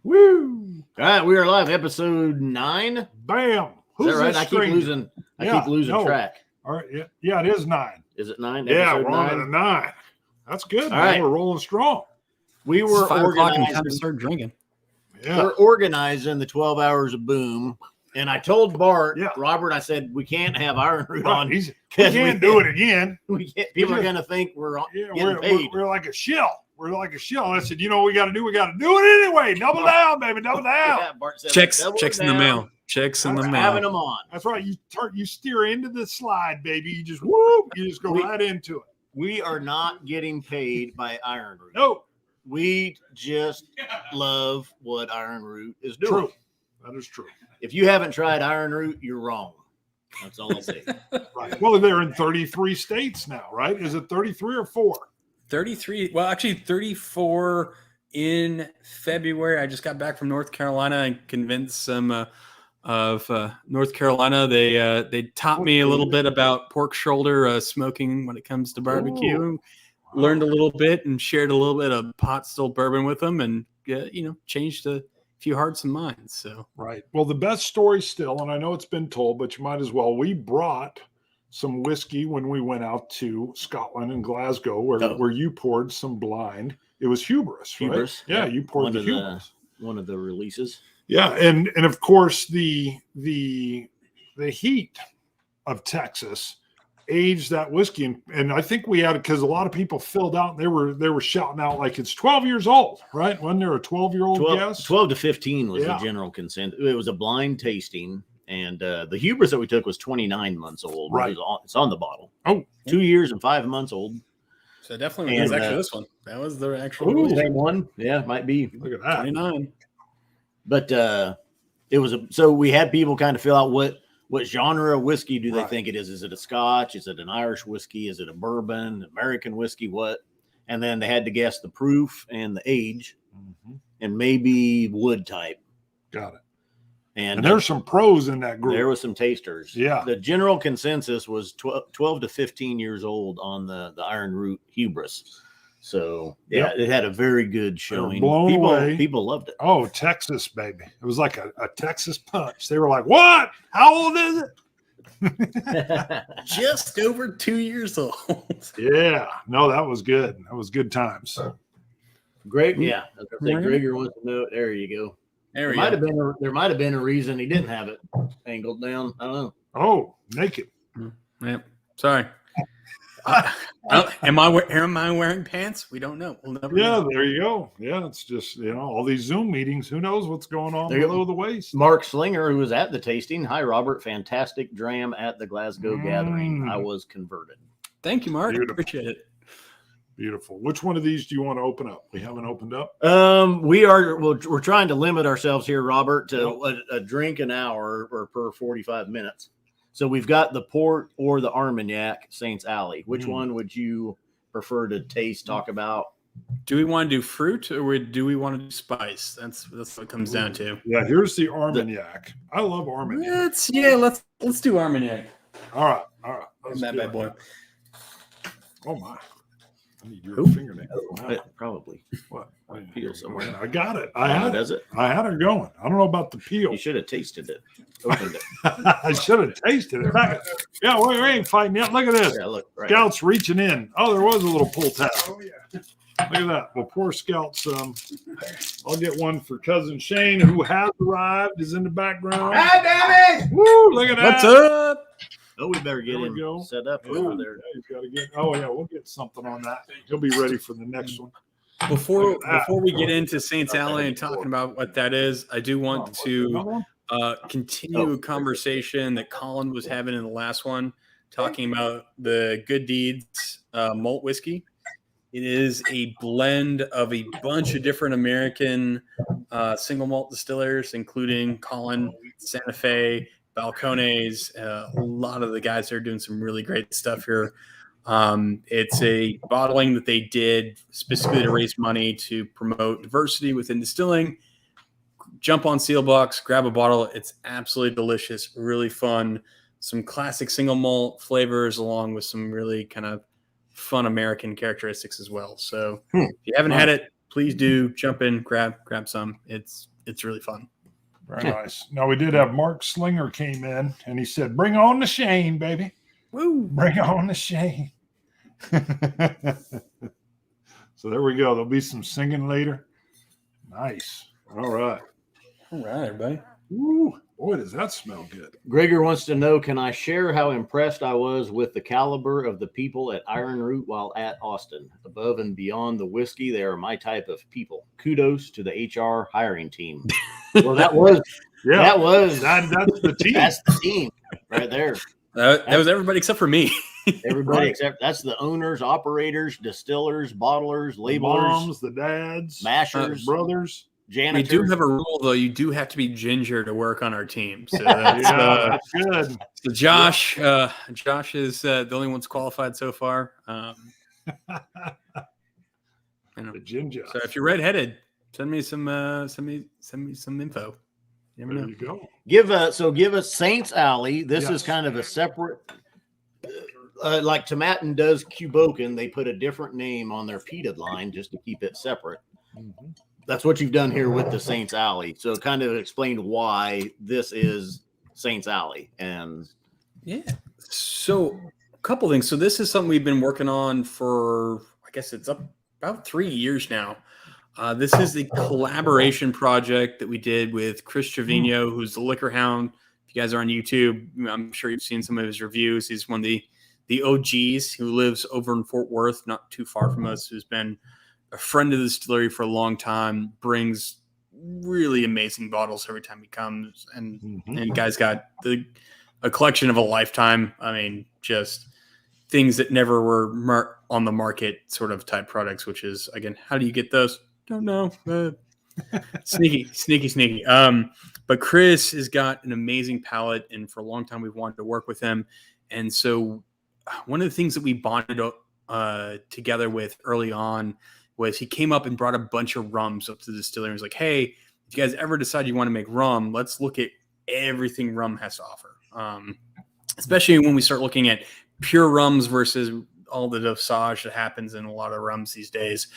Woo! All right, we are live, episode 9. Bam! Is that right? I keep losing track. All right, yeah, it is 9. Is it 9? Yeah, Episode we're 9? on to 9. That's good. All right. We're rolling strong. We were organizing. Time to start drinking. Yeah. We're organizing the 12 hours of boom. And I told Bart, Yeah. Robert, I said, we can't have Ironroot Right. on. We can't do it again. People are going to think we're getting paid. We're like a shill. We're like a shill. I said, you know what we got to do? We got to do it anyway. Double down, baby. Double down. Yeah, Bart said, Checks double in the down. mail. Checks in the mail. Having them on. That's right. You steer into the slide, baby. You just whoop. You just go right into it. We are not getting paid by Ironroot. No. We just love what Ironroot is doing. True. That is true. If you haven't tried Ironroot, you're wrong. That's all I'll say. Right. Well, they're in 33 states now, right? Is it 33 or 4? 33. Well, actually 34 in February. I just got back from North Carolina and convinced some of North Carolina. They taught me a little bit about pork shoulder smoking when it comes to barbecue. Ooh. Learned a little bit and shared a little bit of pot still bourbon with them, and changed a few hearts and minds. So Right. Well, the best story still, and I know it's been told, but you might as well. We brought some whiskey when we went out to Scotland and Glasgow, where you poured some blind. It was Hubris, right? Hubris. Yeah, you poured One the of Hubris. One of the releases. Yeah, and of course the heat of Texas aged that whiskey, and I think we had, because a lot of people filled out. They were shouting out like it's 12 years old, right? Wasn't there a 12-year-old guess? 12 to 15 was Yeah. the general consent. It was a blind tasting, and the Hubris that we took was 29 months old. Right. It's on the bottle. Oh, 2 years and 5 months old. So definitely And, was actually this one. That was the actual Ooh, release. same one. Yeah, it might be. look at that. 29. But it was so we had people kind of fill out what genre of whiskey do they Right. think it is? Is it a Scotch? Is it an Irish whiskey? Is it a bourbon? American whiskey? What? And then they had to guess the proof and the age, Mhm. and maybe wood type. Got it. And, And there's some pros in that group. there was some tasters. Yeah. The general consensus was 12 to 15 years old on the Ironroot Hubris. So yeah, Yep. it had a very good showing. blown away. People loved it. Oh, Texas, baby. It was like a Texas punch. They were like, what? How old is it? Just over 2 years old. Yeah. No, that was good. That was good times. Greg, yeah. I was gonna say Right. Gregor wants to know it. There you go. There we There go. might have been a reason he didn't have it angled down. I don't know. Oh, naked. Yep. Sorry. Am I wearing pants? We don't know. We'll never Yeah, know. there you go. Yeah, it's just, all these Zoom meetings. Who knows what's going on There you go. below the waist? Mark Slinger, who was at the tasting. Hi, Robert. Fantastic dram at the Glasgow gathering. I was converted. Thank you, Mark. Beautiful. Appreciate it. Beautiful. Which one of these do you want to open up? We haven't opened up. We're trying to limit ourselves here, Robert, to a drink an hour or per 45 minutes. So we've got the port or the Armagnac, Saints Alley. Which one would you prefer to taste, talk about? Do we want to do fruit or do we want to do spice? That's what it comes down to. Yeah, here's the Armagnac. I love Armagnac. Let's do Armagnac. All right. Let's That do bad it. boy. Oh my! I need your Who? fingernail. Wow. Probably. What? Peel somewhere. I got it. I had it. Does it? I had it going. I don't know about the peel. You should have tasted it. Opened it. I should have tasted it. Yeah, we ain't fighting yet. Look at this. Yeah, look. Right. Scout's reaching in. Oh, there was a little pull tab. Oh, yeah. Look at that. Well, poor Scout's. I'll get one for cousin Shane, who has arrived, is in the background. Ah, damn it! Woo! Look at that. What's up? Oh, we better get There we him go. set up Yeah, over there. he's got to get. Oh yeah, we'll get something on that. He'll be ready for the next one. Before Look at that. we get into Saints Alley and talking about what that is, I do want to Another one? continue a conversation that Colin was having in the last one, talking about the Good Deeds malt whiskey. It is a blend of a bunch of different American single malt distillers, including Colin, Santa Fe, Balcones. A lot of the guys are doing some really great stuff here. It's a bottling that they did specifically to raise money to promote diversity within distilling. Jump on Sealbox, grab a bottle. It's absolutely delicious, really fun. Some classic single malt flavors along with some really kind of fun American characteristics as well. So if you haven't had it, please do jump in, grab some. It's really fun. Very nice. Now, we did have Mark Slinger came in, and he said, bring on the Shane, baby. Woo! Bring on the Shane. So there we go. There'll be some singing later. Nice. All right. All right, everybody. Ooh, boy, does that smell good. Gregor wants to know, can I share how impressed I was with the caliber of the people at Ironroot while at Austin? Above and beyond the whiskey, they are my type of people. Kudos to the HR hiring team. Well, that's the team. That's the team right there. That was everybody except for me. Everybody except that's the owners, operators, distillers, bottlers, labelers, moms, the dads, mashers, brothers. janitors. We do have a rule, though. You do have to be ginger to work on our team. So that's, that's good. So Josh, Josh is the only one's qualified so far. The ginger. So if you're redheaded, send me some info. You never know. There you go. Give us Saints Alley. This is kind of a separate, like Tomatin does Cuboken. They put a different name on their peated line just to keep it separate. Mm-hmm. That's what you've done here with the Saints Alley. So kind of explained why this is Saints Alley. And yeah, so a couple things. So this is something we've been working on for, I guess it's about 3 years now. This is the collaboration project that we did with Chris Trevino, who's the Liquor Hound. If you guys are on YouTube, I'm sure you've seen some of his reviews. He's one of the OGs who lives over in Fort Worth, not too far from us, who's been a friend of the distillery for a long time, brings really amazing bottles every time he comes. And guy's got a collection of a lifetime. I mean, just things that never were on the market sort of type products, which is, again, how do you get those? Don't know. Sneaky. But Chris has got an amazing palate, and for a long time we've wanted to work with him. And so one of the things that we bonded together with early on was he came up and brought a bunch of rums up to the distillery and was like, hey, if you guys ever decide you want to make rum, let's look at everything rum has to offer. Especially when we start looking at pure rums versus all the dosage that happens in a lot of rums these days.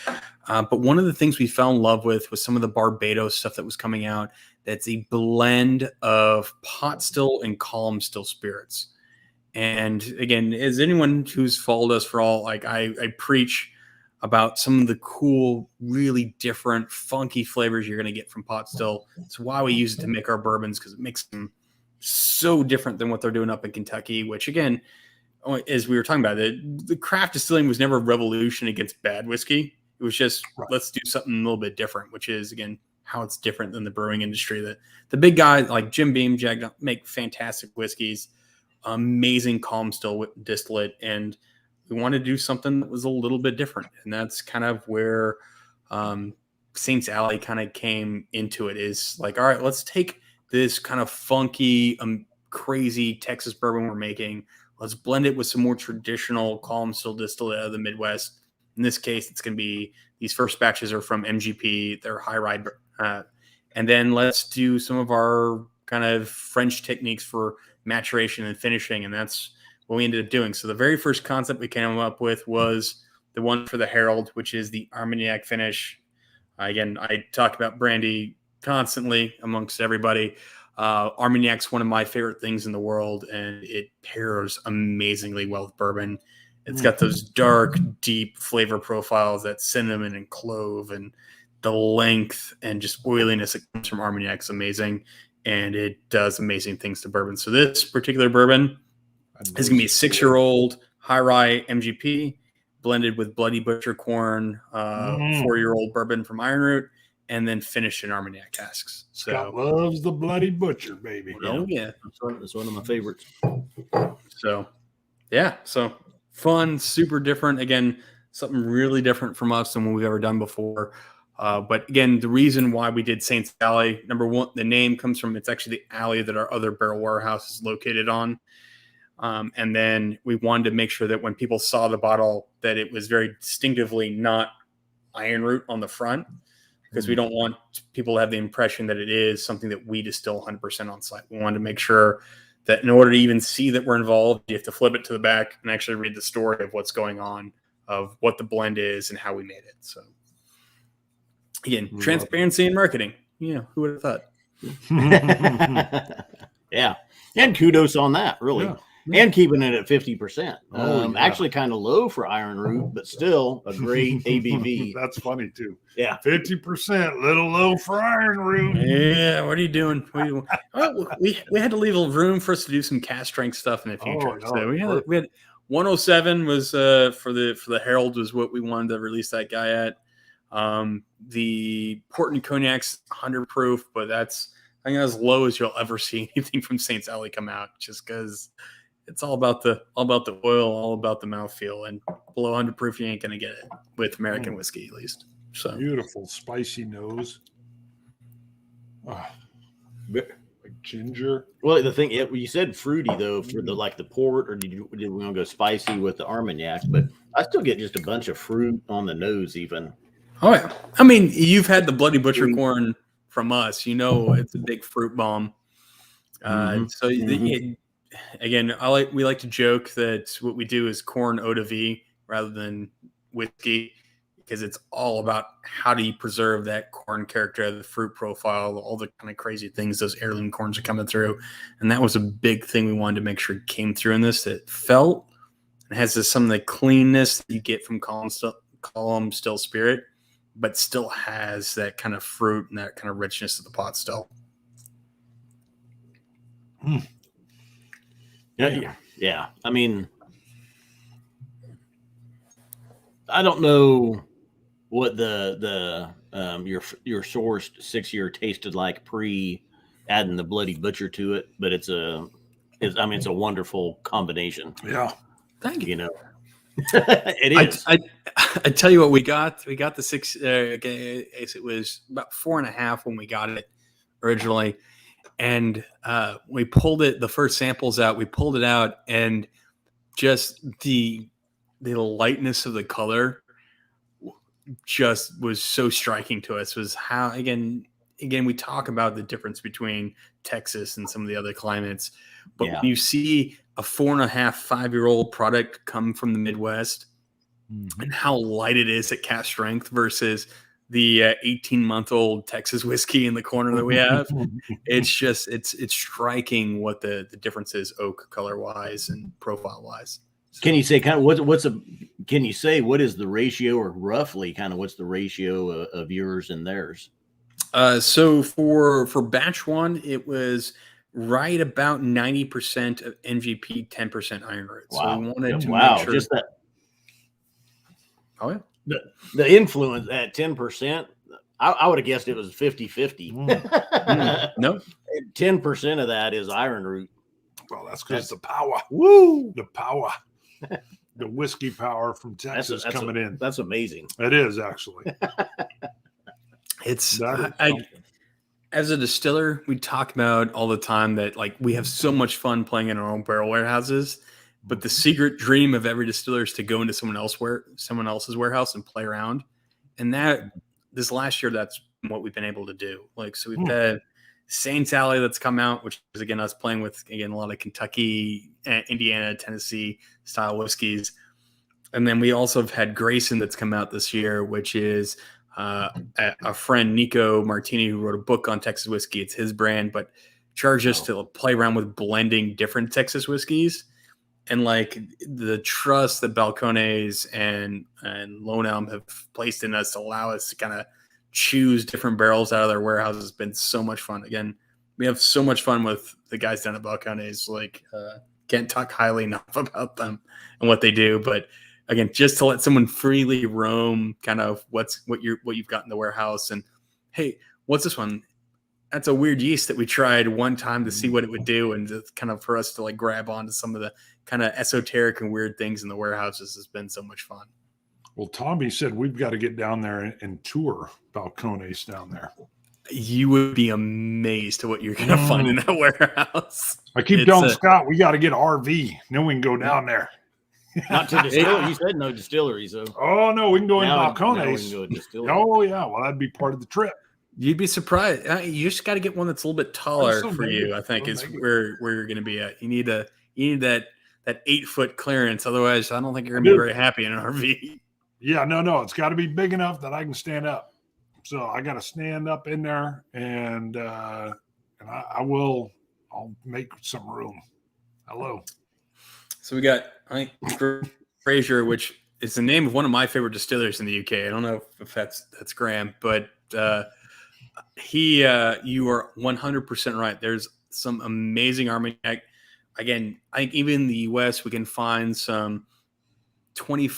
But one of the things we fell in love with was some of the Barbados stuff that was coming out. That's a blend of pot still and column still spirits. And again, as anyone who's followed us for all, like I preach about some of the cool, really different, funky flavors you're going to get from pot still. It's why we use it to make our bourbons, because it makes them so different than what they're doing up in Kentucky, which again, as we were talking about, the craft distilling was never a revolution against bad whiskey. It was just, let's do something a little bit different, which is, again, how it's different than the brewing industry. That the big guys like Jim Beam, Jag make fantastic whiskeys, amazing calm still distillate, and we wanted to do something that was a little bit different. And that's kind of where Saints Alley kind of came into it, is like, all right, let's take this kind of funky, crazy Texas bourbon we're making. Let's blend it with some more traditional column still distillate out of the Midwest. In this case, it's going to be, these first batches are from MGP. They're high ride. And then let's do some of our kind of French techniques for maturation and finishing. And that's what we ended up doing. So the very first concept we came up with was the one for the Herald, which is the Armagnac finish. Again, I talk about brandy constantly amongst everybody. Armagnac's one of my favorite things in the world, and it pairs amazingly well with bourbon. It's got those dark, deep flavor profiles, that cinnamon and clove, and the length and just oiliness that comes from Armagnac's amazing, and it does amazing things to bourbon. So this particular bourbon is going to be a 6-year-old high rye MGP blended with Bloody Butcher corn, 4-year-old bourbon from Ironroot, and then finished in Armagnac casks. So Scott loves the Bloody Butcher, baby. Oh yeah, that's one of my favorites. So yeah, so fun, super different. Again, something really different from us than what we've ever done before. But again, the reason why we did Saints Alley, number one, the name comes from, it's actually the alley that our other barrel warehouse is located on. And then we wanted to make sure that when people saw the bottle, that it was very distinctively not Ironroot on the front, because we don't want people to have the impression that it is something that we distill 100% on site. We wanted to make sure that in order to even see that we're involved, you have to flip it to the back and actually read the story of what's going on, of what the blend is and how we made it. So Again, transparency in marketing. Who would have thought? Yeah. And kudos on that, really. Yeah. And keeping it at 50%. Yeah. Actually kind of low for Ironroot, but still a great ABV. That's funny too. Yeah. 50%, little low for Ironroot. Yeah, what are you doing? We had to leave a room for us to do some cast strength stuff in the future. So we had 107 was for the Herald was what we wanted to release that guy at. The Port and Cognac's 100 proof, but I think as low as you'll ever see anything from Saints Alley come out, just because it's all about the oil, all about the mouthfeel, and below 100 proof you ain't gonna get it with American whiskey, at least. So Beautiful spicy nose. Like ginger. Well, the thing you said fruity though for the port, or did we want to go spicy with the Armagnac? But I still get just a bunch of fruit on the nose, even. Oh yeah, I mean you've had the Bloody Butcher corn from us, it's a big fruit bomb. So again, we like to joke that what we do is corn eau de vie rather than whiskey, because it's all about how do you preserve that corn character, the fruit profile, all the kind of crazy things those heirloom corns are coming through. And that was a big thing we wanted to make sure came through in this. That felt and has some of the cleanness that you get from column still spirit, but still has that kind of fruit and that kind of richness of the pot still. Yeah. I mean, I don't know what your sourced 6-year tasted like pre adding the Bloody Butcher to it, but it's a wonderful combination. Yeah. Thank you. It is. I tell you what, we got the 6. It was about 4.5 when we got it originally, and we pulled it. The first samples out, we pulled it out, and just the lightness of the color just was so striking to us. Was how again we talk about the difference between Texas and some of the other climates, but when you see a 4.5, 5-year-old product come from the Midwest, and how light it is at cast strength versus the 18-month-old Texas whiskey in the corner that we have, it's striking what the difference is oak color wise and profile wise. So, can you say kind of what is the ratio, or roughly kind of what's the ratio of yours and theirs? So for batch 1, it was right about 90% of NGP, 10% Ironroot. Wow. So we wanted to make sure just that. Oh yeah. The influence at 10%, I would have guessed it was 50-50. No. 10% of that is Ironroot. Well, that's because the power. Woo! The power. The whiskey power from Texas coming in. That's amazing. It is, actually. As a distiller, we talk about all the time that we have so much fun playing in our own barrel warehouses, but the secret dream of every distiller is to go into someone else's warehouse and play around. And that this last year, that's what we've been able to do. So we've had Saints Alley that's come out, which is again us playing with a lot of Kentucky, Indiana, Tennessee style whiskeys, and then we also have had Grayson that's come out this year, which is a friend, Nico Martini, who wrote a book on Texas whiskey. It's his brand, but charged us to play around with blending different Texas whiskeys. And the trust that Balcones and Lone Elm have placed in us to allow us to kind of choose different barrels out of their warehouse has been so much fun. Again, we have so much fun with the guys down at Balcones. Can't talk highly enough about them and what they do. But again, just to let someone freely roam kind of what you've got in the warehouse, and hey, what's this one? That's a weird yeast that we tried one time to see what it would do, and just kind of for us to grab onto some of the kind of esoteric and weird things in the warehouses has been so much fun. Well, Tommy said we've got to get down there and tour Balcones down there. You would be amazed at what you're going to find in that warehouse. I keep telling Scott we got to get an RV. Then we can go down there. Not to distillery. You said no distilleries, though. Oh no, we can go in Balcones. We can go to distillery. Oh yeah, well that'd be part of the trip. You'd be surprised. You just got to get one that's a little bit taller for you. I think is where you're going to be at. You need that 8-foot clearance. Otherwise, I don't think you're going to be very happy in an RV. Yeah, no, it's got to be big enough that I can stand up. So I got to stand up in there, and I'll make some room. Hello. So we got Fraser, which is the name of one of my favorite distillers in the UK. I don't know if that's Graham, but you are 100% right. There's some amazing Armagnac. Again, I think even in the US we can find some 20 to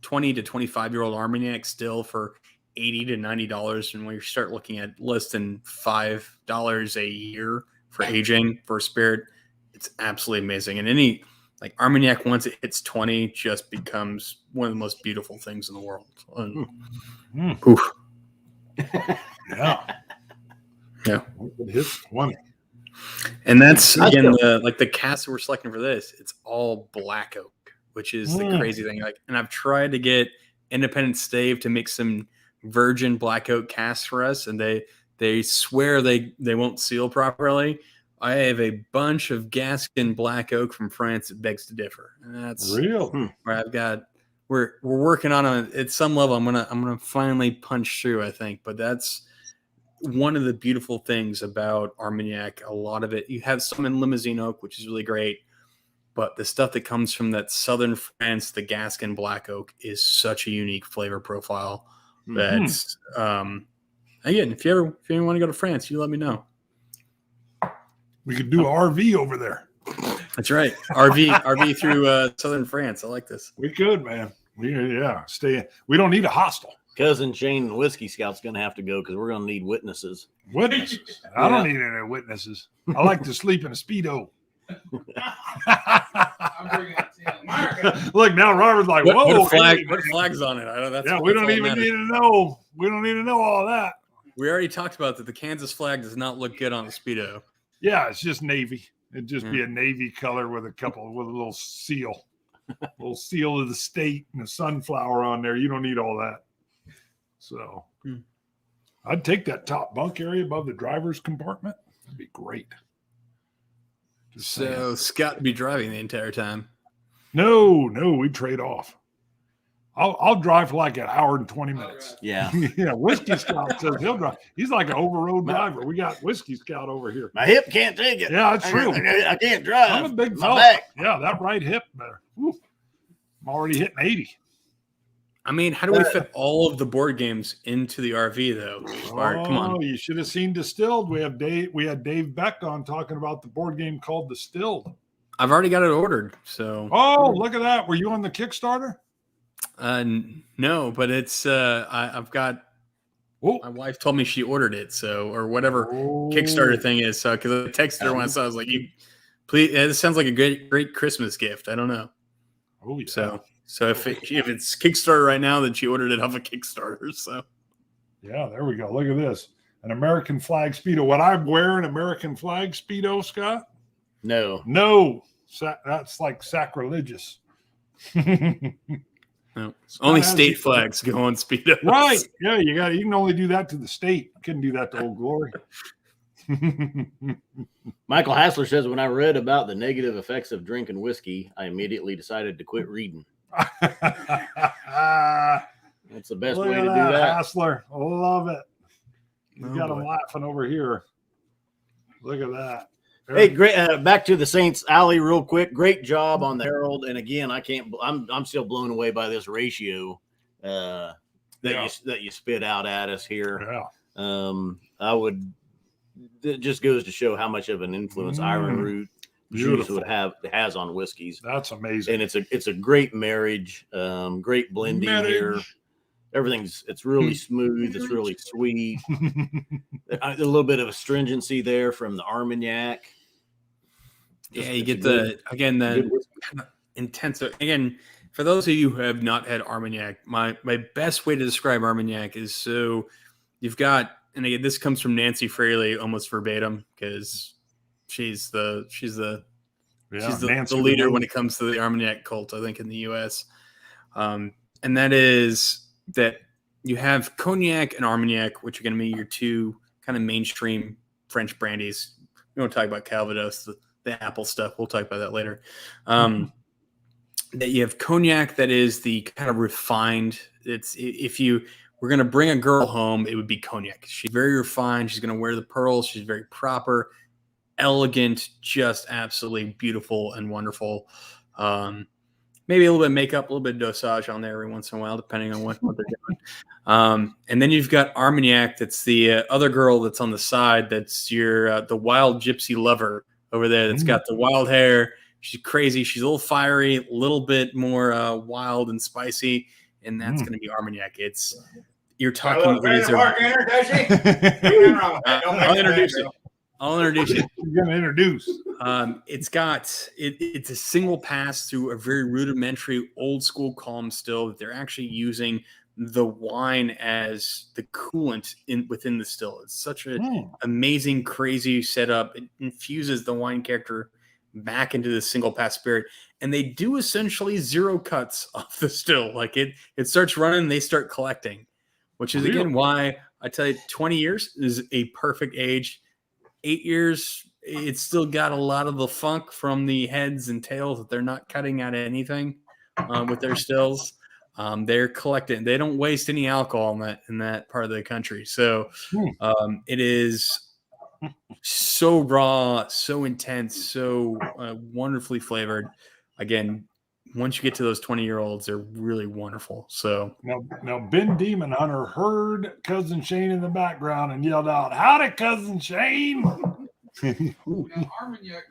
25-year-old Armagnac still for $80 to $90, and when you start looking at less than $5 a year for aging for a spirit, it's absolutely amazing. And any like Armagnac, once it hits 20, just becomes one of the most beautiful things in the world. Oof. Yeah. Yeah. It hits 20. And that's again the cast that we're selecting for this. It's all black oak, which is the crazy thing. Like, and I've tried to get Independent Stave to make some virgin black oak casts for us, and they swear they won't seal properly. I have a bunch of Gascon black oak from France that begs to differ, and that's real. Where I've got we're working on it at some level. I'm gonna finally punch through, I think, but that's one of the beautiful things about Armagnac. A lot of it, you have some in Limousin oak, which is really great, but the stuff that comes from that southern France, the Gascon black oak, is such a unique flavor profile. That's again, if you want to go to France, you let me know. We could do RV over there. That's right, RV through southern France. I like this. We could, man. Stay. We don't need a hostel. Cousin Shane and Whiskey Scout's going to have to go because we're going to need witnesses. Witnesses? I don't need any witnesses. I like to sleep in a Speedo. Look, now Robert's like, whoa. What flag's on it? We don't even need to know. We don't need to know all that. We already talked about that the Kansas flag does not look good on a Speedo. Yeah, it's just navy. It'd just be a navy color with a little seal. A little seal of the state and a sunflower on there. You don't need all that. So I'd take that top bunk area above the driver's compartment. That'd be great. So Scott would be driving the entire time. No, we'd trade off. I'll drive for like an hour and 20 minutes. Yeah. Yeah. Whiskey Scout says he'll drive. He's like an overroad driver. We got Whiskey Scout over here. My hip can't take it. Yeah, that's true. I can't drive. I'm a big My fella. back. Yeah, that right hip there. Woo. I'm already hitting 80. I mean, how do we fit all of the board games into the RV though? Come on. You should have seen Distilled. We had Dave Beck on talking about the board game called Distilled. I've already got it ordered. So look at that. Were you on the Kickstarter? No, but it's I've got my wife told me she ordered it, so or whatever Kickstarter thing is. So because I texted her once, I was like, please, this sounds like a great Christmas gift. I don't know. Oh yeah. So if it's Kickstarter right now, then she ordered it off of Kickstarter. So yeah, there we go. Look at this. An American flag Speedo. Would I wear an American flag Speedo, Scott? No. That's like sacrilegious. No. Only state flags go on Speedos. Right. Yeah, you can only do that to the state. You couldn't do that to Old Glory. Michael Hassler says, when I read about the negative effects of drinking whiskey, I immediately decided to quit reading. That's the best way to do that. Hassler. I love it. You got him laughing over here. Look at that. Hey, great. Back to the Saints Alley real quick. Great job on the Herald. And again, I'm still blown away by this ratio that you spit out at us here. Yeah. It just goes to show how much of an influence Ironroot juice has on whiskeys. That's amazing. And it's a great marriage, great blending here. It's really smooth. It's really sweet. A little bit of astringency there from the Armagnac. You get the intense. Again, for those of you who have not had Armagnac, my best way to describe Armagnac is so you've got, and again, this comes from Nancy Fraley almost verbatim because she's the leader when it comes to the Armagnac cult, I think, in the U.S. And that is that you have Cognac and Armagnac, which are going to be your two kind of mainstream French brandies. We won't talk about Calvados, the apple stuff. We'll talk about that later. That you have Cognac that is the kind of refined. we're going to bring a girl home, it would be Cognac. She's very refined. She's going to wear the pearls. She's very proper, elegant, just absolutely beautiful and wonderful. Maybe a little bit of makeup, a little bit of dosage on there every once in a while, depending on what they're doing. And then you've got Armagnac. That's the other girl that's on the side. That's your the wild gypsy lover over there. That's got the wild hair. She's crazy. She's a little fiery, a little bit more wild and spicy. And that's going to be Armagnac. You're talking. I'll introduce it. I'll introduce you. You're going to introduce. It's a single pass through a very rudimentary old school column still that they're actually using the wine as the coolant within the still. It's such an amazing, crazy setup. It infuses the wine character back into the single pass spirit, and they do essentially 0 cuts off the still. Like it starts running, they start collecting, which is again why I tell you 20 years is a perfect age. 8 years, it's still got a lot of the funk from the heads and tails that they're not cutting out of anything with their stills. They're collecting. They don't waste any alcohol in that part of the country. So it is so raw, so intense, so wonderfully flavored. Again, once you get to those 20-year-olds, they're really wonderful. So now Ben Demon Hunter heard Cousin Shane in the background and yelled out, "Howdy, Cousin Shane!" Now, Armagnac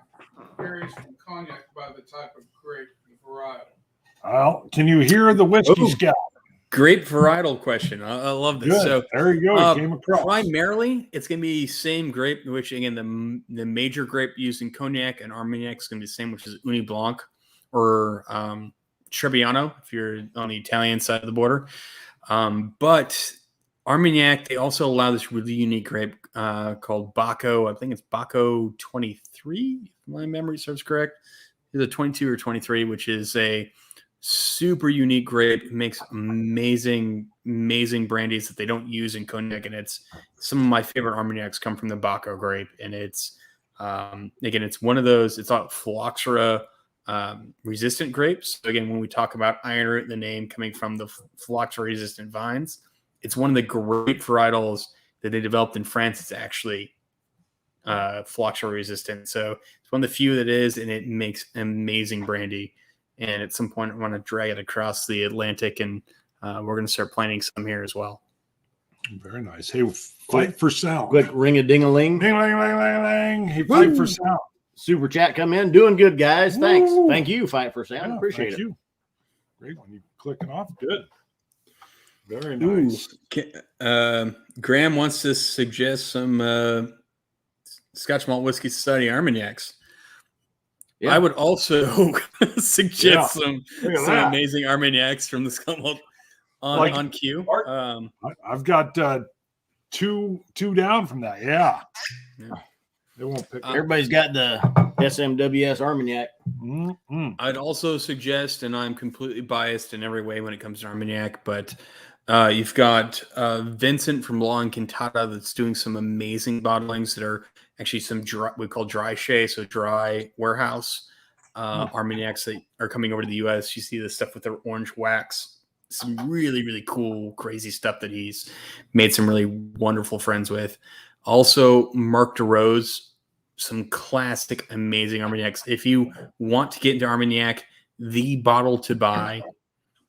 varies from Cognac by the type of grape, the varietal. Well, can you hear the whiskey scout? Great varietal question. I love this. Good. So there you go. Came across. Primarily, it's going to be same grape, which again, the major grape used in Cognac and Armagnac is going to be the same, which is Uni Blanc or Trebbiano, if you're on the Italian side of the border. But Armagnac, they also allow this really unique grape called Baco. I think it's Baco 23, if my memory serves correct. Either 22 or 23, which is a super unique grape. It makes amazing brandies that they don't use in Cognac. And it's some of my favorite Armagnacs come from the Baco grape. And it's, again, it's one of those, it's not phylloxera resistant grapes. So again, when we talk about Ironroot, the name coming from the phylloxera resistant vines, it's one of the great varietals that they developed in France. It's actually phylloxera resistant. So it's one of the few that is, and it makes amazing brandy. And at some point, I want to drag it across the Atlantic, and we're going to start planting some here as well. Very nice. Hey, fight for sound. Quick ring-a-ding-a-ling. Ding-a-ling-ling-ling-ling. Hey, fight for sound. Super chat come in. Doing good, guys. Thanks. Thank you, Fight for Sound. Yeah, appreciate it. You. Great one. You clicking off. Good. Very nice. Graham wants to suggest some Scotch Malt Whiskey Society Armagnacs. Yeah. I would also suggest some amazing Armagnacs from the Scotch Malt on cue. I've got two down from that. Yeah. They won't pick. Everybody's got the SMWS Armagnac. Mm-hmm. I'd also suggest, and I'm completely biased in every way when it comes to Armagnac, but you've got Vincent from Law and Cantata that's doing some amazing bottlings that are actually some we call dry shea, so dry warehouse Armagnacs that are coming over to the U.S. You see the stuff with the orange wax, some really, really cool, crazy stuff that he's made some really wonderful friends with. Also, Marc DeRose, some classic, amazing Armagnacs. If you want to get into Armagnac, the bottle to buy,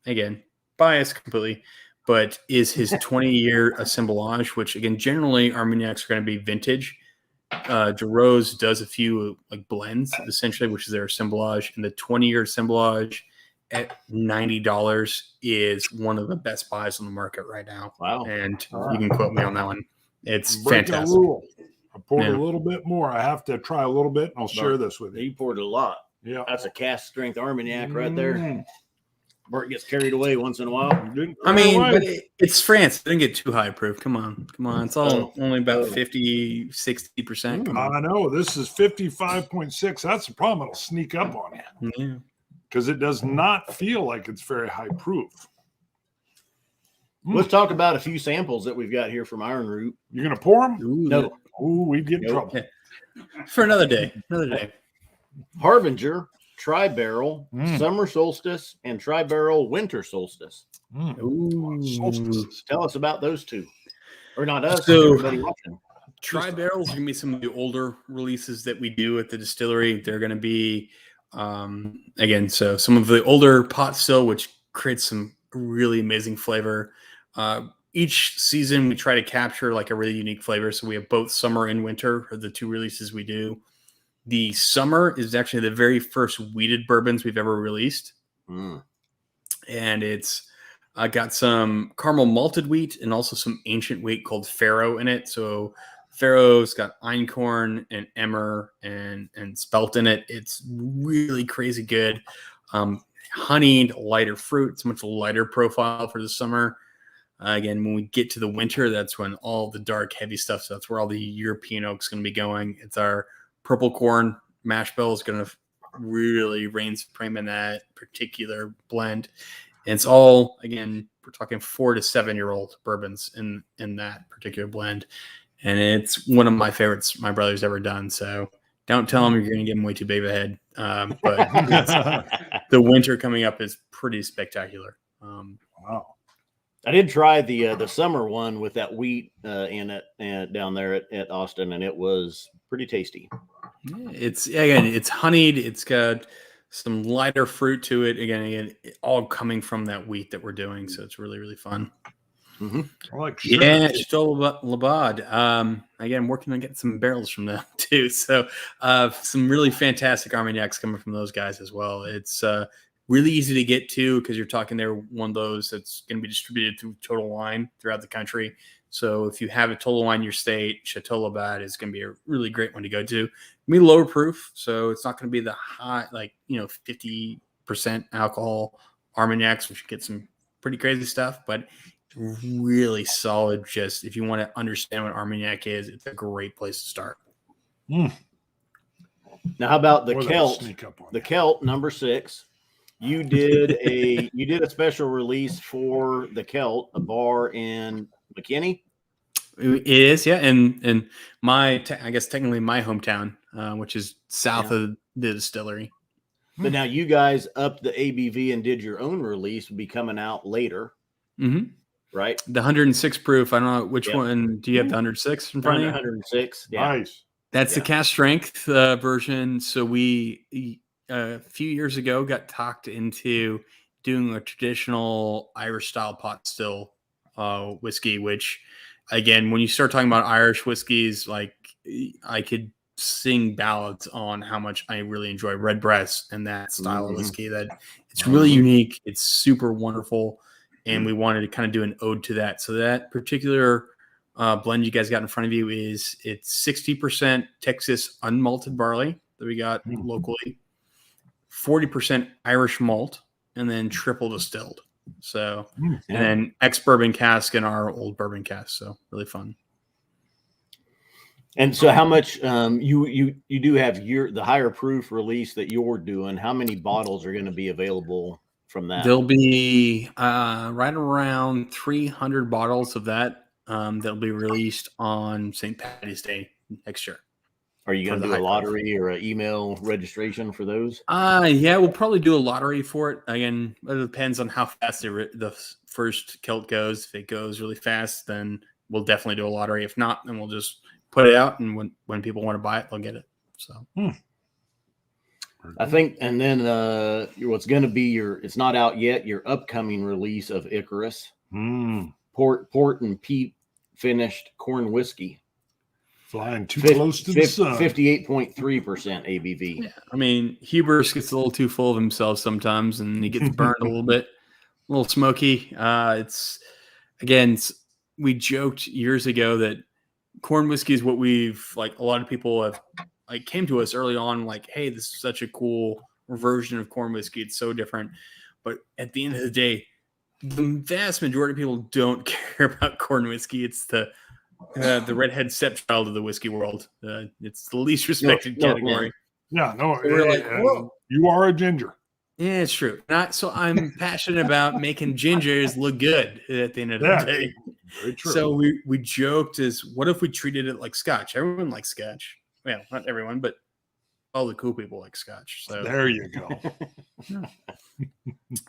again, biased completely, but is his 20-year Assemblage, which, again, generally Armagnacs are going to be vintage. DeRose does a few like blends, essentially, which is their Assemblage, and the 20-year Assemblage at $90 is one of the best buys on the market right now. Wow. And you can quote me on that one. It's fantastic. I poured a little bit more. I have to try a little bit, and I'll share this with you. You poured a lot. Yeah. That's a cast strength Armagnac right there. Bert gets carried away once in a while. I mean, but it's France. It didn't get too high proof. Come on. It's all only about 50, 60%. I know. This is 55.6. That's the problem. It'll sneak up on you. Yeah. Because it does not feel like it's very high proof. Let's talk about a few samples that we've got here from Ironroot. You're going to pour them? No. Ooh, we'd get in trouble. For another day. Harbinger, Tri-Barrel, Summer Solstice, and Tri-Barrel Winter Solstice. Ooh. Solstices. Tell us about those two. Or not us, So- everybody watching. Tri barrels are gonna be some of the older releases that we do at the distillery. They're gonna be again, so some of the older pot still, which creates some really amazing flavor. Each season we try to capture like a really unique flavor. So we have both summer and winter are the two releases we do. The summer is actually the very first wheated bourbons we've ever released. Mm. And it's got some caramel malted wheat and also some ancient wheat called farro in it. So farro's got einkorn and emmer and spelt in it. It's really crazy good. Honeyed, lighter fruit. It's a much lighter profile for the summer. Again, when we get to the winter, that's when all the dark, heavy stuff. So that's where all the European oak's going to be going. It's our purple corn mash bill is going to really reign supreme in that particular blend. And it's all, again, we're talking 4 to 7 year old bourbons in that particular blend. And it's one of my favorites my brother's ever done. So don't tell him you're going to give him way too big of a head. But the winter coming up is pretty spectacular. Wow. I did try the summer one with that wheat in it and down there at Austin, and it was pretty tasty. It's honeyed. It's got some lighter fruit to it. Again, all coming from that wheat that we're doing. So it's really, really fun. Mm-hmm. I like sugar. Yeah, Chateau Labad. Again, working on getting some barrels from them too. So some really fantastic Armagnacs coming from those guys as well. It's really easy to get to because you're talking they're one of those that's going to be distributed through Total Wine throughout the country. So if you have a Total Wine in your state, Chateau Labatt is going to be a really great one to go to. Be lower proof, so it's not going to be the high, 50% alcohol Armagnacs, which get some pretty crazy stuff, but really solid. Just if you want to understand what Armagnac is, it's a great place to start. Now, how about the Boy, that'll Celt? sneak up on The you. Celt number 6. You did a special release for the Celt, a bar in McKinney. It is, yeah, and I guess technically my hometown, which is south of the distillery. But now you guys upped the ABV and did your own release. Will be coming out later, right? The 106 proof. I don't know which one. Do you have the 106 in front of you? 106. Yeah. Nice. That's the cast strength version. So we a few years ago got talked into doing a traditional Irish style pot still whiskey, which again, when you start talking about Irish whiskeys, like I could sing ballads on how much I really enjoy Redbreast and that style of whiskey. That it's really unique. It's super wonderful. And we wanted to kind of do an ode to that. So that particular blend you guys got in front of you it's 60% Texas unmalted barley that we got locally, 40% Irish malt, and then triple distilled. So, and then ex-bourbon cask and our old bourbon cask. So really fun. And so how much you do have the higher proof release that you're doing, how many bottles are going to be available from that? There'll be right around 300 bottles of that that'll be released on St. Patty's Day next year. Are you going to do a lottery or an email registration for those? Yeah, we'll probably do a lottery for it. Again, it depends on how fast the first Celt goes. If it goes really fast, then we'll definitely do a lottery. If not, then we'll just put it out, and when people want to buy it, they'll get it. So I think, and then what's going to be it's not out yet, your upcoming release of Icarus, port and peat finished corn whiskey. Flying too close to the sun. 58.3% ABV. Yeah, I mean, hubris gets a little too full of himself sometimes, and he gets burned a little bit, a little smoky. We joked years ago that corn whiskey is what we've a lot of people have came to us early on hey, this is such a cool version of corn whiskey. It's so different. But at the end of the day, the vast majority of people don't care about corn whiskey. It's the redhead stepchild of the whiskey world. It's the least respected category. Yeah, no, So we're you are a ginger. Yeah, it's true. So I'm passionate about making gingers look good at the end of the day. Very true. So we joked what if we treated it like scotch? Everyone likes scotch. Well, not everyone, but all the cool people like Scotch. So There you go.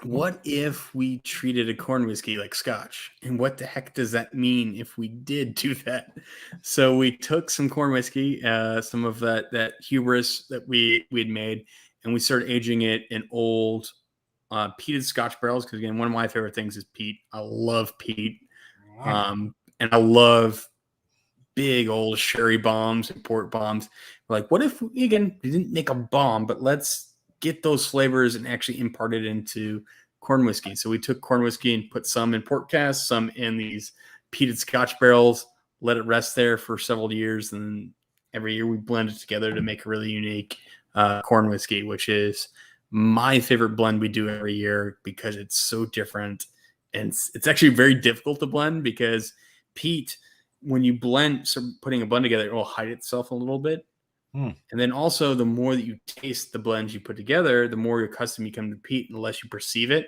what if we treated a corn whiskey like Scotch? And what the heck does that mean if we did do that? So we took some corn whiskey, some of that hubris that we had made, and we started aging it in old peated Scotch barrels. Because again, one of my favorite things is peat. I love peat, and I love big old sherry bombs and port bombs. Like, what if we didn't make a bomb, but let's get those flavors and actually impart it into corn whiskey. So we took corn whiskey and put some in port casks, some in these peated Scotch barrels, let it rest there for several years, and then every year we blend it together to make a really unique corn whiskey, which is my favorite blend we do every year because it's so different. And it's actually very difficult to blend because peat, when you blend, so putting a blend together, it will hide itself a little bit. And then also, the more that you taste the blends you put together, the more accustomed you come to peat, and the less you perceive it.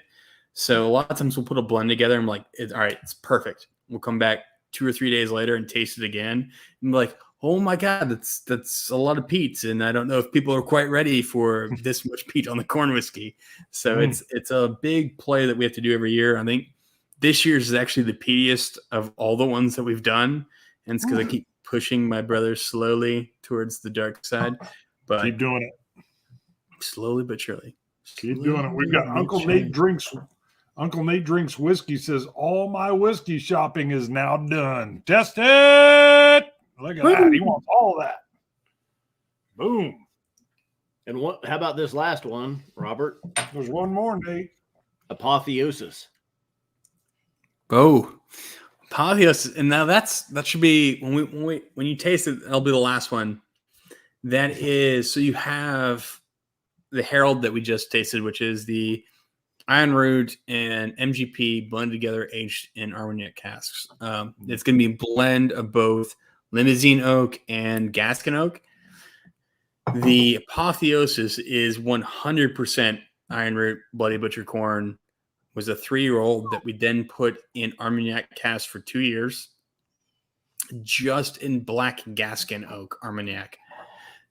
So a lot of times we'll put a blend together and I'm like, all right, it's perfect. We'll come back 2 or 3 days later and taste it again. And be like, oh my God, that's a lot of peat. And I don't know if people are quite ready for this much peat on the corn whiskey. So it's a big play that we have to do every year. I think this year's is actually the peatiest of all the ones that we've done. And it's because I keep pushing my brother slowly towards the dark side. But keep doing it. Slowly but surely. Keep doing it. We've got Uncle Nate drinks whiskey, says all my whiskey shopping is now done. Test it. Look at that. He wants all of that. Boom. And how about this last one, Robert? There's one more, Nate. Apotheosis. Oh, Apotheosis. And now that should be when you taste it, that'll be the last one. That is, so you have the Herald that we just tasted, which is the Ironroot and MGP blended together, aged in Armagnac casks. It's going to be a blend of both limousine oak and Gascon oak. The Apotheosis is 100% Ironroot Bloody Butcher corn. Was a 3-year-old that we then put in Armagnac cask for 2 years, just in black Gascon oak Armagnac.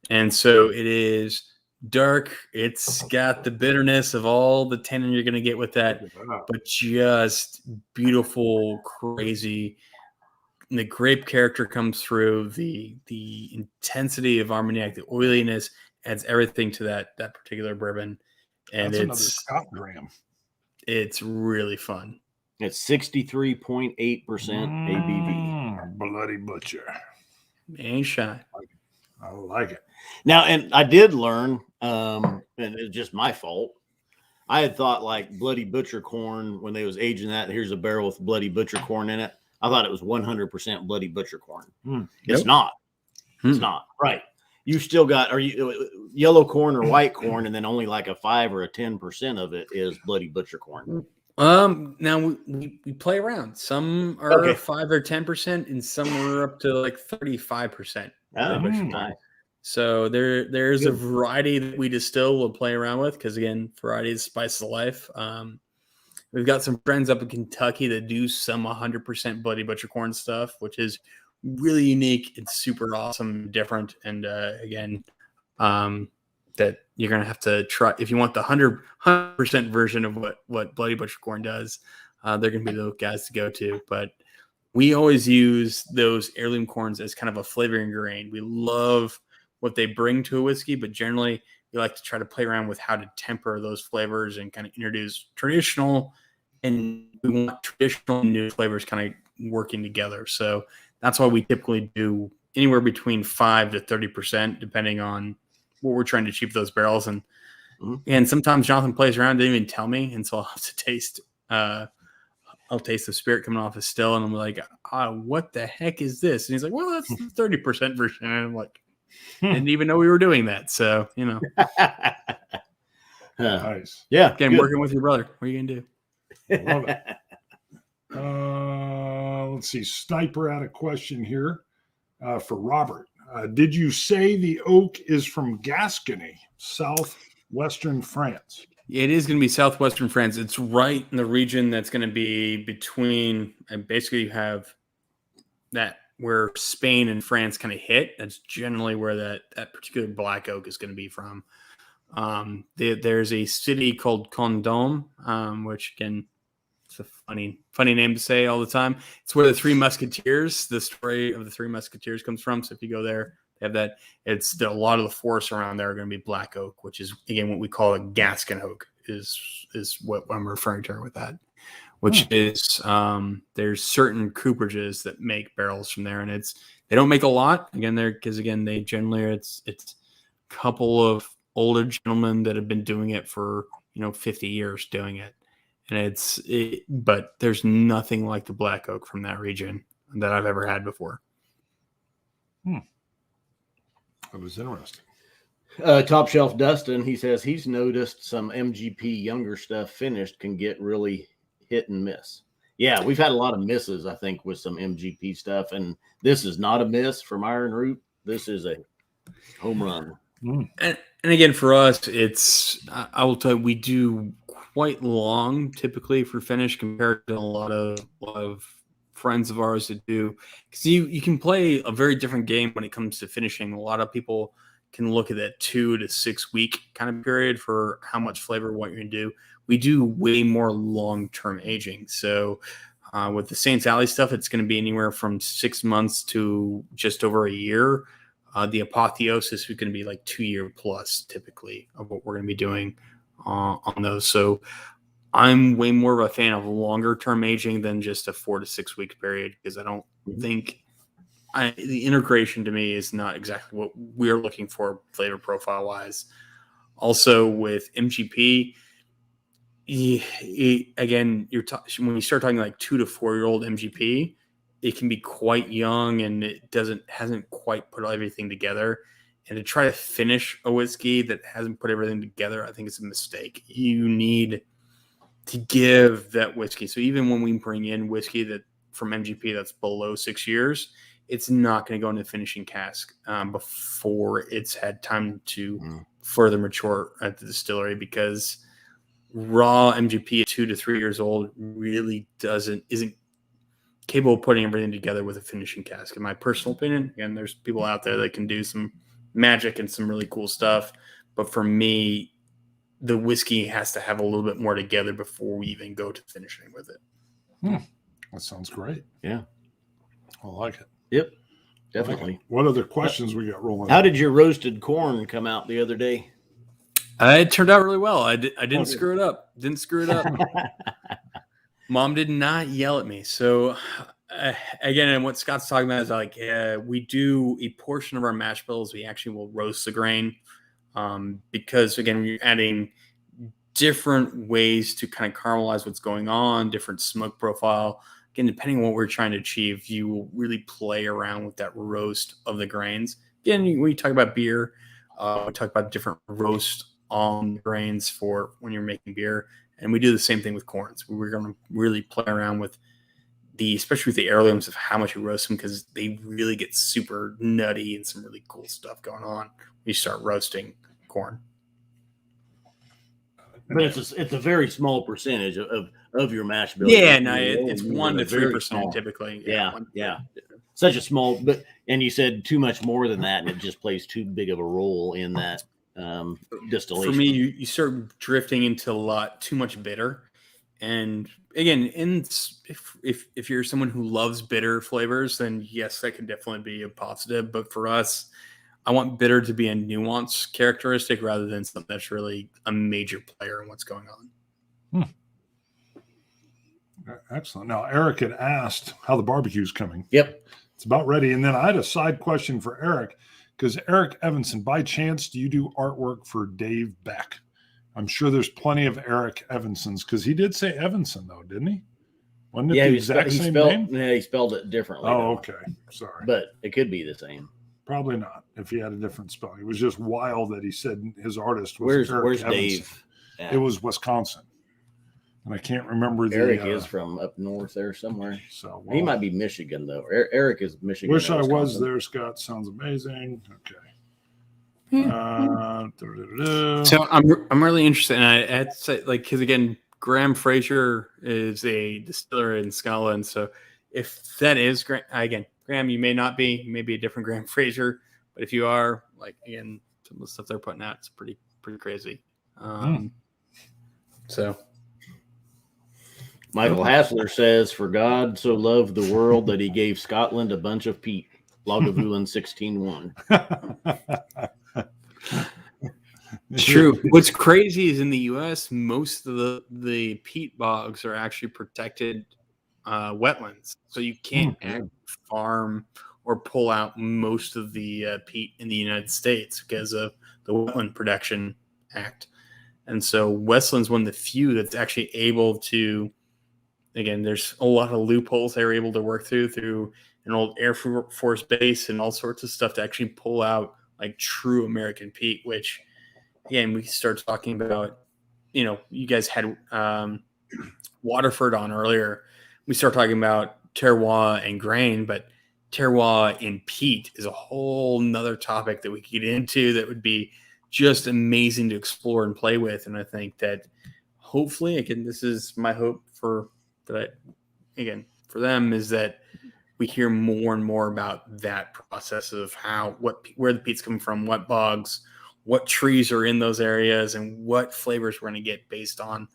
And so it is dark. It's got the bitterness of all the tannin you're going to get with that, but just beautiful, crazy. And the grape character comes through. The intensity of Armagnac, the oiliness adds everything to that particular bourbon. And that's another Scott Graham. It's really fun. It's 63.8% ABV. Bloody Butcher. Ain't shy. I like it. Now, and I did learn, and it's just my fault. I had thought like Bloody Butcher corn when they was aging that. Here's a barrel with Bloody Butcher corn in it. I thought it was 100% Bloody Butcher corn. It's not. It's not. Right. You still got yellow corn or white corn, and then only like a 5 or a 10% of it is Bloody Butcher corn. Now we play around. Some are 5 or 10%, and some are up to like 35%. So there's a variety that we distill. We'll play around with because again, variety is the spice of life. We've got some friends up in Kentucky that do some 100% Bloody Butcher corn stuff, which is really unique. It's super awesome, different, and again, that you're gonna have to try if you want the 100% version of what Bloody Butcher corn does. They're gonna be the guys to go to. But we always use those heirloom corns as kind of a flavoring grain. We love what they bring to a whiskey, but generally we like to try to play around with how to temper those flavors and kind of introduce traditional, and we want traditional and new flavors kind of working together. So that's why we typically do anywhere between 5 to 30%, depending on what we're trying to achieve those barrels. And sometimes Jonathan plays around, didn't even tell me, and so I'll have to taste. I'll taste the spirit coming off his still, and I'm like, "What the heck is this?" And he's like, "Well, that's the 30% version." And I'm like, "Didn't even know we were doing that." So Nice. Yeah. Again, working with your brother. What are you gonna do? I love it. Let's see. Sniper had a question here for Robert. Did you say the oak is from Gascony, southwestern France? It is going to be southwestern France. It's right in the region that's going to be between, and basically you have that where Spain and France kind of hit. That's generally where that particular black oak is going to be from. There's a city called Condom, which again, it's a funny name to say all the time. It's where the Three Musketeers, the story of the Three Musketeers comes from. So if you go there, they have that. A lot of the forests around there are going to be black oak, which is again what we call a Gascon oak. Is what I'm referring to with that. Which is there's certain cooperages that make barrels from there, and they don't make a lot again there because they generally it's a couple of older gentlemen that have been doing it for 50 years doing it, and but there's nothing like the black oak from that region that I've ever had before. That was interesting. Top Shelf Dustin, he says he's noticed some MGP younger stuff finished can get really hit and miss. Yeah, we've had a lot of misses, I think, with some MGP stuff, and this is not a miss from Ironroot. This is a home run. And again, for us, I will tell you, we do quite long typically for finish compared to a lot of friends of ours that do, because you can play a very different game when it comes to finishing. A lot of people can look at that 2 to 6 week kind of period for how much flavor what you're going to do. We do way more long-term aging. So with the Saints Alley stuff, it's going to be anywhere from 6 months to just over a year. The Apotheosis is going to be like 2 year plus typically of what we're going to be doing on those. So I'm way more of a fan of longer-term aging than just a 4 to 6 week period, because I don't think the integration to me is not exactly what we're looking for flavor profile wise. Also with MGP, again, when you start talking like 2 to 4 year old MGP, it can be quite young and it hasn't quite put everything together. And to try to finish a whiskey that hasn't put everything together, I think it's a mistake. You need to give that whiskey. So even when we bring in whiskey that from MGP that's below 6 years, it's not going to go into finishing cask before it's had time to further mature at the distillery, because raw MGP at 2 to 3 years old really isn't capable of putting everything together with a finishing cask. In my personal opinion, again, there's people out there that can do some magic and some really cool stuff, but for me, the whiskey has to have a little bit more together before we even go to finishing with it. That sounds great. Yeah, I like it. Yep, definitely. What other questions we got rolling? How did your roasted corn come out the other day? It turned out really well. I didn't screw it up. Mom did not yell at me. So again, and what Scott's talking about is like we do a portion of our mash bills. We actually will roast the grain because again, you're adding different ways to kind of caramelize what's going on, different smoke profile. Again, depending on what we're trying to achieve, you will really play around with that roast of the grains. Again, when you talk about beer, we talk about different roast on grains for when you're making beer. And we do the same thing with corns. We're going to really play around with especially with the heirlooms, of how much you roast them, because they really get super nutty and some really cool stuff going on when you start roasting corn. But it's a very small percentage of your mash bill. Yeah, no, it's 1 to 3% typically. Yeah. Such a small, and you said too much more than that, and it just plays too big of a role in that distillation. For me, you start drifting into a lot too much bitter. And again, if you're someone who loves bitter flavors, then yes, that can definitely be a positive. But for us, I want bitter to be a nuanced characteristic rather than something that's really a major player in what's going on. Excellent. Now, Eric had asked how the barbecue's coming. Yep. It's about ready. And then I had a side question for Eric, because Eric Evanson, by chance, do you do artwork for Dave Beck? I'm sure there's plenty of Eric Evansons, because he did say Evanson, though, didn't he? Wasn't it the exact same name? Yeah, he spelled it differently. Oh, okay. Sorry. But it could be the same. Probably not, if he had a different spelling. It was just wild that he said his artist was Where's Eric Dave? It was Wisconsin. And I can't remember Eric is from up north there somewhere. So he might be Michigan, though. Eric is Michigan. Wish I was there, Scott. Sounds amazing. Okay. So I'm really interested, and I had to say, like, because again, Graham Fraser is a distiller in Scotland, so if that is again, Graham, you may not be, you may be a different Graham Fraser, but if you are, like, again, some of the stuff they're putting out, it's pretty crazy. So Michael Hassler says, "For God so loved the world that he gave Scotland a bunch of peat." Lagavulin 16:1. true. What's crazy is in the U.S., most of the peat bogs are actually protected wetlands, so you can't farm or pull out most of the peat in the United States because of the Wetland Protection Act. And so Westland's one of the few that's actually able to, again, there's a lot of loopholes they're able to work through an old Air Force base and all sorts of stuff to actually pull out like true American peat, which, again, we start talking about, you guys had Waterford on earlier. We start talking about terroir and grain, but terroir and peat is a whole nother topic that we could get into that would be just amazing to explore and play with. And I think that hopefully, again, this is my hope for them, is that we hear more and more about that process of where the peat's coming from, what bogs, what trees are in those areas, and what flavors we're going to get based on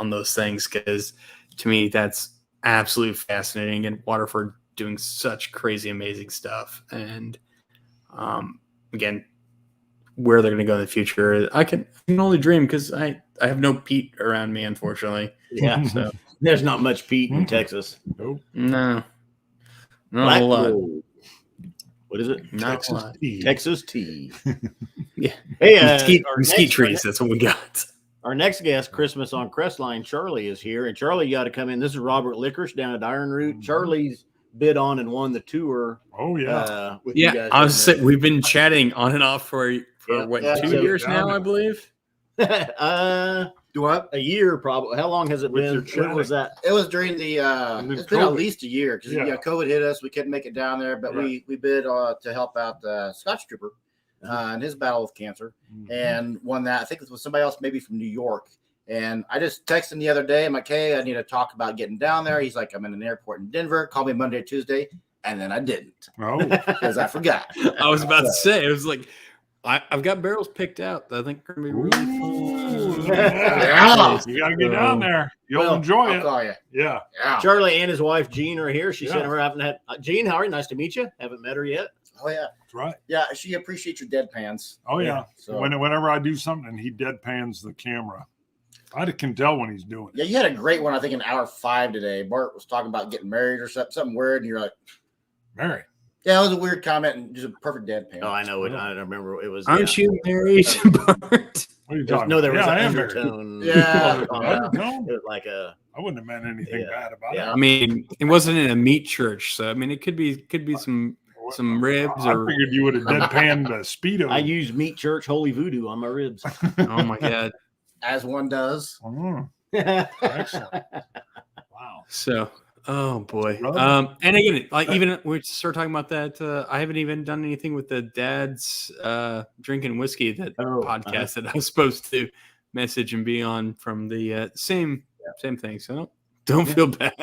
those things. Because to me, that's absolutely fascinating. And Waterford doing such crazy, amazing stuff. And again, where they're going to go in the future, I can only dream, because I have no peat around me, unfortunately. Yeah, so there's not much peat in Texas. Nope. No, not a lot. What is it? Not Texas a lot. tea. Texas tea. Yeah. Hey, mesquite trees. That's what we got. Our next guest, Christmas on Crestline, Charlie, is here. And Charlie, you got to come in. This is Robert Likarish down at Ironroot. Charlie's bid on and won the tour. Oh, yeah. With you guys. I was saying, we've been chatting on and off for 2 years now, I believe. Do what? A year, probably. How long has it With been? your When chatting. was that? It was during the. then It's been at COVID. least a year because COVID hit us. We couldn't make it down there, but we bid to help out Scotch Trooper in his battle with cancer and won that. I think it was somebody else, maybe from New York. And I just texted him the other day. I'm like, hey, I need to talk about getting down there. He's like, I'm in an airport in Denver. Call me Monday, Tuesday. And then I didn't Oh, because I forgot. I was about to say, it was like, I've got barrels picked out that I think are going to be really Ooh, fun. Yeah. You got to get down there. You'll Well, enjoy I'll it. call you. Yeah. Yeah. Charlie and his wife, Jean, are here. She said Yeah. we're having had Jean, how are you? Nice to meet you. Haven't met her yet. Oh, yeah. That's right. Yeah. She appreciates your deadpans. Oh, yeah. So, Whenever I do something and he deadpans the camera, I can tell when he's doing it. yeah, you had a great one, I think, in hour 5 today. Bart was talking about getting married or something weird. And you're like, Mary. yeah, it was a weird comment and just a perfect deadpan. Oh, I know it. I remember it was. Aren't you married, Bart? What are you talking No, there was about? an I am married. undertone. Yeah. Undertone? It was like a. I wouldn't have meant anything Yeah. bad about Yeah. I mean, it wasn't in a meat church, so I mean, it could be some it. ribs I or. figured you would have deadpanned the Speedo. I use meat church holy voodoo on my ribs. Oh my god! As one does. Oh, Excellent. excellent. Wow. So, oh boy. Brother. And again, like even we start talking about that. I haven't even done anything with the dad's drinking whiskey that podcast that I was supposed to message and be on from the same thing. So don't feel bad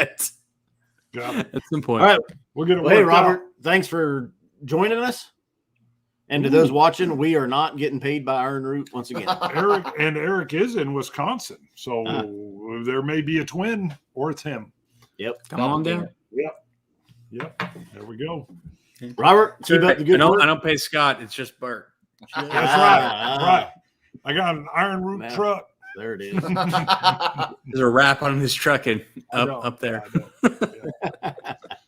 Got it. at some point. All right. We'll get it Well, hey, worked out. Robert, thanks for joining us. And to those watching, we are not getting paid by Ironroot once again. Eric is in Wisconsin, so there may be a twin, or it's him. Yep. Come on down. Yep. There we go. Robert, keep up the good work. I don't pay Scott. It's just Bert. That's right. That's right. I got an Ironroot Man. truck. There it is. There's a wrap on his trucking I know. up there. I know. Yeah.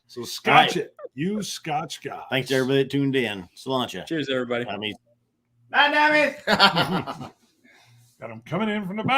So scotch it. You Scotch guys. Thanks to everybody that tuned in. Sláinte. Cheers, everybody. I mean, God damn it. Got him coming in from the back.